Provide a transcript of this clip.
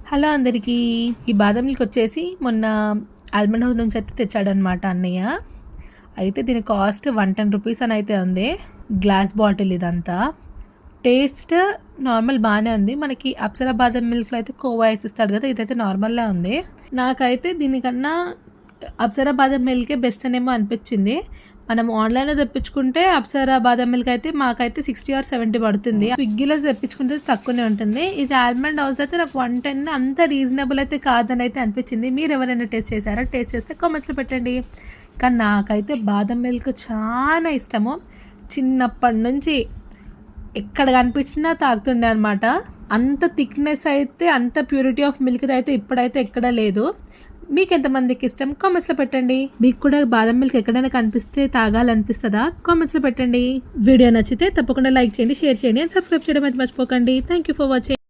Hello అందరికీ. ఈ బాదం మిల్క్ వచ్చేసి మొన్న ఆల్మండ్ హౌస్ నుంచి అయితే తెచ్చాడనమాట అన్నయ్య. అయితే దీని కాస్ట్ 110 రూపీస్ అని అయితే ఉంది. గ్లాస్ బాటిల్ ఇదంతా. టేస్ట్ నార్మల్ బాగానే ఉంది. మనకి అప్సరా బాదం మిల్క్లో అయితే కోవా వేసిస్తాడు కదా, ఇదైతే నార్మల్గా ఉంది. నాకైతే దీనికన్నా అప్సరా బాదం మిల్కే బెస్ట్ అనేమో అనిపించింది. మనం ఆన్లైన్లో తెప్పించుకుంటే అప్సరా బాదం మిల్క్ అయితే మాకైతే 60 or 70 పడుతుంది. స్విగ్గీలో తెప్పించుకుంటే తక్కువనే ఉంటుంది. ఇది ఆల్మండ్ హౌస్ అయితే నాకు 110 అంత రీజనబుల్ అయితే కాదని అయితే అనిపించింది. మీరు ఎవరైనా టేస్ట్ చేశారా? టేస్ట్ చేస్తే కామెంట్స్లో పెట్టండి. కానీ నాకైతే బాదం మిల్క్ చాలా ఇష్టము. చిన్నప్పటి నుంచి ఎక్కడ కనిపించినా తాగుతుండే అనమాట. అంత థిక్నెస్ అయితే, అంత ప్యూరిటీ ఆఫ్ మిల్క్ అయితే ఇప్పుడైతే ఎక్కడ లేదు. మీకు ఎంతమందికి ఇష్టం కామెంట్స్లో పెట్టండి. మీకు కూడా బాదం మిల్క్ ఎక్కడైనా కనిపిస్తే తాగాలనిపిస్తుందా? కామెంట్స్లో పెట్టండి. వీడియో నచ్చితే తప్పకుండా లైక్ చేయండి, షేర్ చేయండి అండ్ సబ్స్క్రైబ్ చేయడం అయితే మర్చిపోకండి. Thank you for watching.